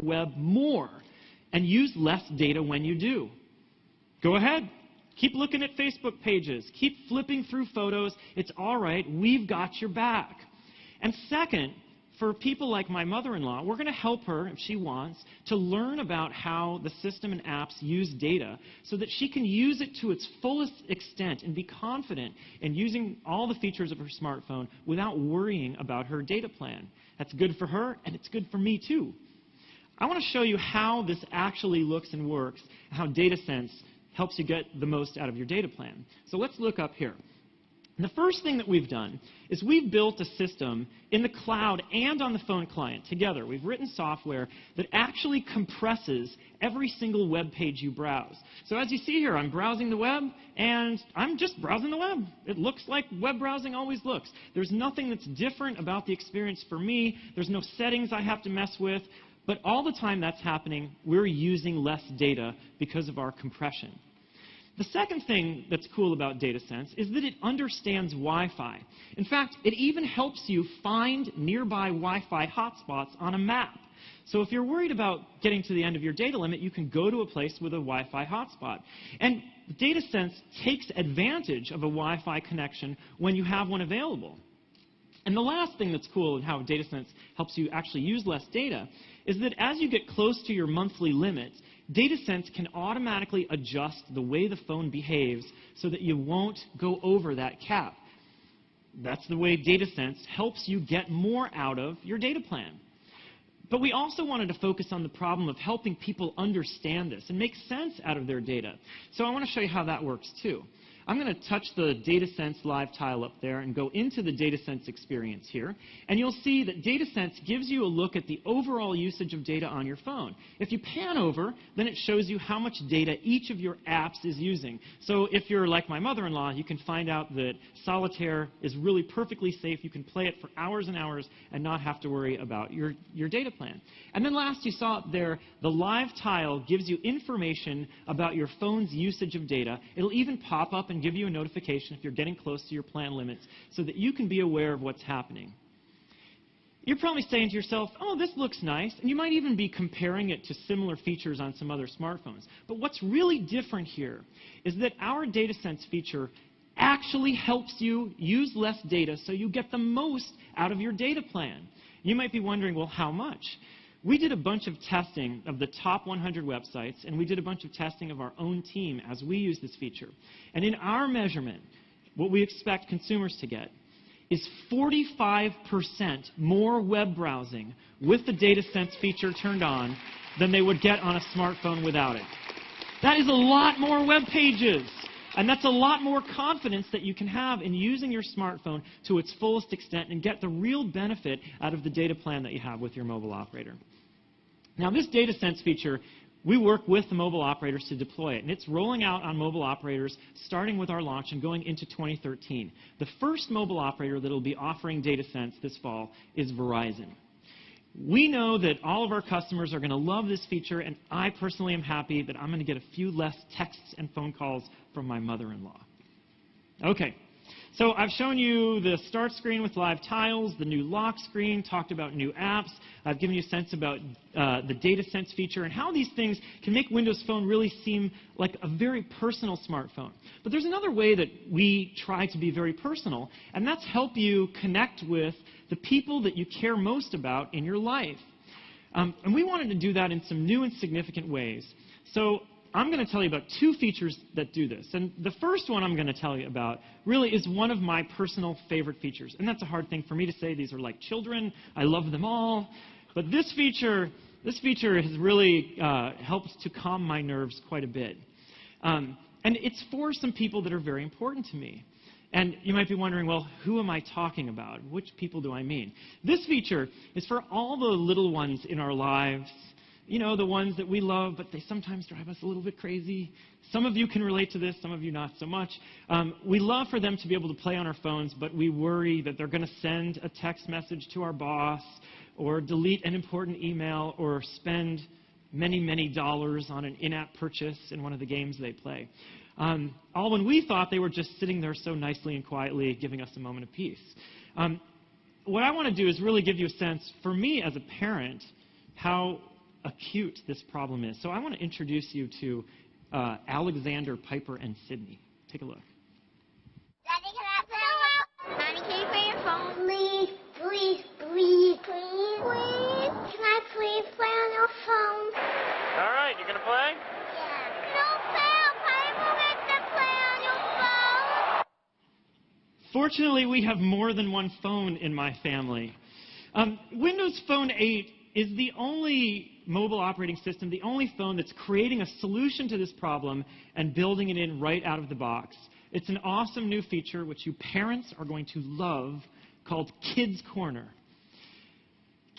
web more and use less data when you do. Go ahead. Keep looking at Facebook pages. Keep flipping through photos. It's all right. We've got your back. And second, for people like my mother-in-law, we're going to help her, if she wants, to learn about how the system and apps use data so that she can use it to its fullest extent and be confident in using all the features of her smartphone without worrying about her data plan. That's good for her, and it's good for me, too. I want to show you how this actually looks and works, how DataSense helps you get the most out of your data plan. So let's look up here. And the first thing that we've done is we've built a system in the cloud and on the phone client together. We've written software that actually compresses every single web page you browse. So as you see here, I'm browsing the web, and I'm just browsing the web. It looks like web browsing always looks. There's nothing that's different about the experience for me. There's no settings I have to mess with. But all the time that's happening, we're using less data because of our compression. The second thing that's cool about DataSense is that it understands Wi-Fi. In fact, it even helps you find nearby Wi-Fi hotspots on a map. So if you're worried about getting to the end of your data limit, you can go to a place with a Wi-Fi hotspot. And DataSense takes advantage of a Wi-Fi connection when you have one available. And the last thing that's cool in how DataSense helps you actually use less data is that as you get close to your monthly limit, DataSense can automatically adjust the way the phone behaves so that you won't go over that cap. That's the way DataSense helps you get more out of your data plan. But we also wanted to focus on the problem of helping people understand this and make sense out of their data. So I want to show you how that works too. I'm going to touch the DataSense live tile up there and go into the DataSense experience here. And you'll see that DataSense gives you a look at the overall usage of data on your phone. If you pan over, then it shows you how much data each of your apps is using. So if you're like my mother-in-law, you can find out that Solitaire is really perfectly safe. You can play it for hours and hours and not have to worry about your data plan. And then last, you saw up there, the live tile gives you information about your phone's usage of data. It'll even pop up and give you a notification if you're getting close to your plan limits so that you can be aware of what's happening. You're probably saying to yourself, oh, this looks nice, and you might even be comparing it to similar features on some other smartphones. But what's really different here is that our DataSense feature actually helps you use less data so you get the most out of your data plan. You might be wondering, well, how much? We did a bunch of testing of the top 100 websites, and we did a bunch of testing of our own team as we use this feature. And in our measurement, what we expect consumers to get is 45% more web browsing with the DataSense feature turned on than they would get on a smartphone without it. That is a lot more web pages. And that's a lot more confidence that you can have in using your smartphone to its fullest extent and get the real benefit out of the data plan that you have with your mobile operator. Now, this DataSense feature, we work with the mobile operators to deploy it, and it's rolling out on mobile operators starting with our launch and going into 2013. The first mobile operator that will be offering DataSense this fall is Verizon. We know that all of our customers are going to love this feature, and I personally am happy that I'm going to get a few less texts and phone calls from my mother-in-law. Okay, so I've shown you the start screen with live tiles, the new lock screen, talked about new apps. I've given you a sense about the DataSense feature and how these things can make Windows Phone really seem like a very personal smartphone. But there's another way that we try to be very personal, and that's help you connect with the people that you care most about in your life. And we wanted to do that in some new and significant ways. So I'm going to tell you about two features that do this. And the first one I'm going to tell you about really is one of my personal favorite features. And that's a hard thing for me to say. These are like children. I love them all. But this feature has really helped to calm my nerves quite a bit. And it's for some people that are very important to me. And you might be wondering, well, who am I talking about? Which people do I mean? This feature is for all the little ones in our lives. You know, the ones that we love, but they sometimes drive us a little bit crazy. Some of you can relate to this, some of you not so much. We love for them to be able to play on our phones, but we worry that they're going to send a text message to our boss or delete an important email or spend many, many dollars on an in-app purchase in one of the games they play. All when we thought they were just sitting there so nicely and quietly giving us a moment of peace. What I want to do is really give you a sense, for me as a parent, how acute this problem is. So I want to introduce you to Alexander, Piper, and Sydney. Take a look. Daddy, can I play? Mommy, can you play your phone? Please, please, please, please, please. Can I please play on your phone? All right, you going to play? Yeah. No, fail. Piper makes them play on your phone. Fortunately, we have more than one phone in my family. Windows Phone 8 is the only mobile operating system, the only phone that's creating a solution to this problem and building it in right out of the box. It's an awesome new feature which you parents are going to love called Kids Corner.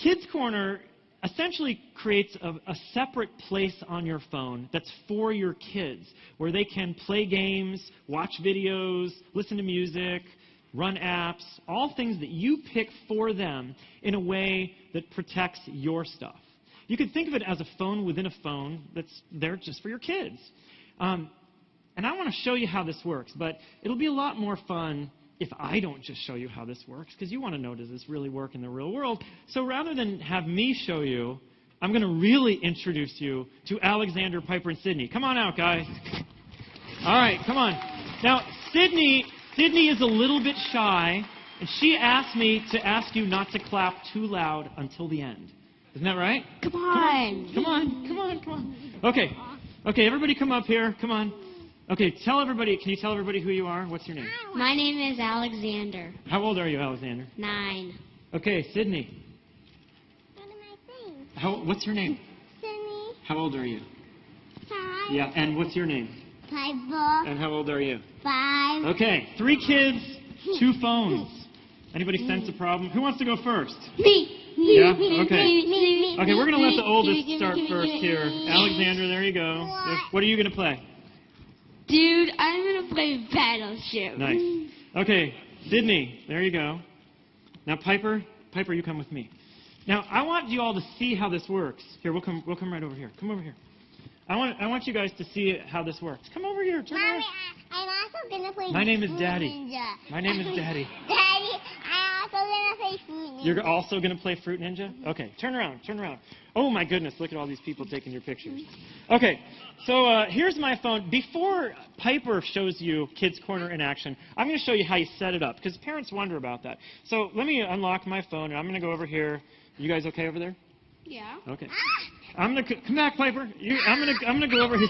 Kids Corner essentially creates a separate place on your phone that's for your kids, where they can play games, watch videos, listen to music, run apps, all things that you pick for them in a way that protects your stuff. You can think of it as a phone within a phone that's there just for your kids. And I want to show you how this works, but it'll be a lot more fun if I don't just show you how this works, because you want to know, does this really work in the real world? So rather than have me show you, I'm going to really introduce you to Alexander, Piper, and Sydney. Come on out, guys. All right, come on. Now, Sydney is a little bit shy, and she asked me to ask you not to clap too loud until the end. Isn't that right? Come on. Come on. Okay, everybody come up here. Come on. Okay, tell everybody, can you tell everybody who you are? What's your name? My name is Alexander. How old are you, Alexander? 9. Okay, Sydney. What am I saying? What's your name? Sydney. How old are you? 5. Yeah, and what's your name? Piper. And how old are you? 5. Okay, 3 kids, 2 phones. Anybody sense a problem? Who wants to go first? Me. Yeah? Okay. Me. Okay, we're going to let the oldest start first here. Alexander, there you go. What are you going to play? Dude, I'm going to play Battleship. Nice. Okay, Sydney, there you go. Now, Piper, you come with me. Now, I want you all to see how this works. Here, we'll come right over here. Come over here. I want you guys to see how this works. Come over here. Turn around. Mommy, I'm also going to play My name is Fruit Daddy. Ninja. My name is Daddy. Daddy, I'm also going to play Fruit Ninja. You're also going to play Fruit Ninja? Okay, turn around. Oh, my goodness, look at all these people taking your pictures. Okay, so here's my phone. Before Piper shows you Kids Corner in action, I'm going to show you how you set it up, because parents wonder about that. So let me unlock my phone, and I'm going to go over here. You guys okay over there? Yeah. Okay. I'm going to come back, Piper. I'm going to go over here.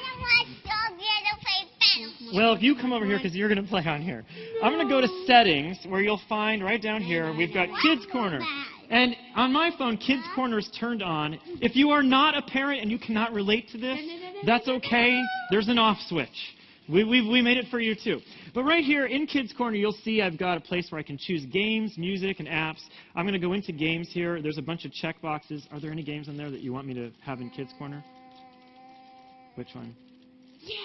Well, if you come over here, because you're going to play on here. I'm going to go to Settings, where you'll find right down here, we've got Kids Corner. And on my phone, Kids Corner is turned on. If you are not a parent and you cannot relate to this, that's okay. There's an off switch. We made it for you, too. But right here in Kids Corner, you'll see I've got a place where I can choose games, music, and apps. I'm going to go into games here. There's a bunch of check boxes. Are there any games in there that you want me to have in Kids Corner? Which one? Yes.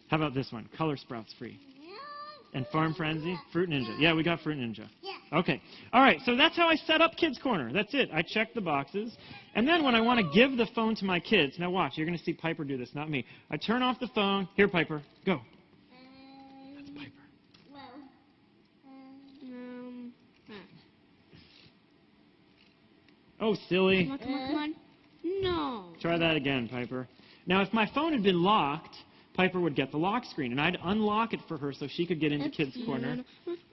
How about this one? Color Sprouts free. And Farm Frenzy? Fruit Ninja. Yeah, we got Fruit Ninja. Yeah. Okay. All right, so that's how I set up Kids Corner. That's it. I check the boxes. And then when I want to give the phone to my kids, now watch, you're going to see Piper do this, not me. I turn off the phone. Here, Piper, go. That's Piper. Oh, silly. Come on. No. Try that again, Piper. Now, if my phone had been locked, Piper would get the lock screen, and I'd unlock it for her so she could get into Kids Corner.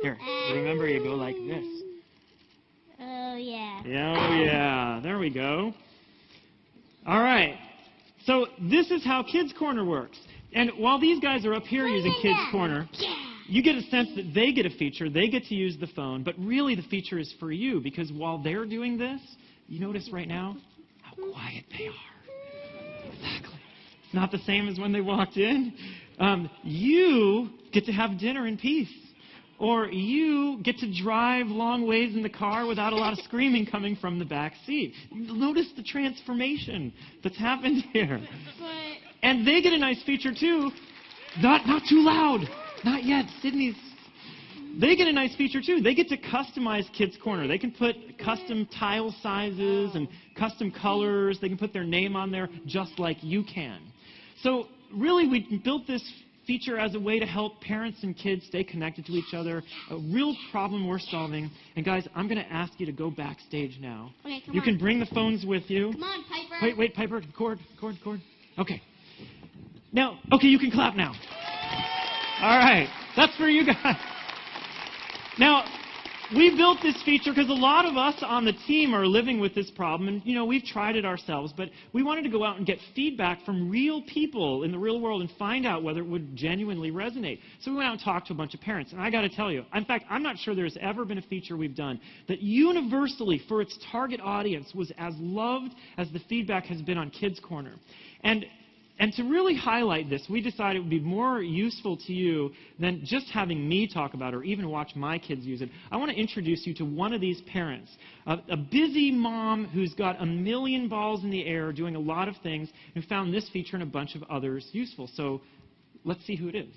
Here, remember, you go like this. Oh, yeah. Oh, yeah. There we go. All right. So this is how Kids Corner works. And while these guys are up here using Kids Corner, you get a sense that they get a feature, they get to use the phone, but really the feature is for you, because while they're doing this, you notice right now how quiet they are. Exactly. It's not the same as when they walked in. You get to have dinner in peace. Or you get to drive long ways in the car without a lot of screaming coming from the back seat. Notice the transformation that's happened here. And they get a nice feature, too. Not too loud. Not yet. Sydney's... They get a nice feature, too. They get to customize Kids Corner. They can put custom tile sizes and custom colors. They can put their name on there just like you can. So really, we built this feature as a way to help parents and kids stay connected to each other, a real problem we're solving. And guys, I'm going to ask you to go backstage now. Okay, come You on. can bring the phones with you. Come on, Piper. Wait, Piper, cord. Okay. Now, okay, you can clap now. All right, that's for you guys. Now, we built this feature because a lot of us on the team are living with this problem, and, you know, we've tried it ourselves, but we wanted to go out and get feedback from real people in the real world and find out whether it would genuinely resonate. So we went out and talked to a bunch of parents, and I got to tell you, in fact, I'm not sure there's ever been a feature we've done that universally, for its target audience, was as loved as the feedback has been on Kids Corner. And to really highlight this, we decided it would be more useful to you than just having me talk about it or even watch my kids use it. I want to introduce you to one of these parents, a busy mom who's got a million balls in the air doing a lot of things, who found this feature and a bunch of others useful. So let's see who it is.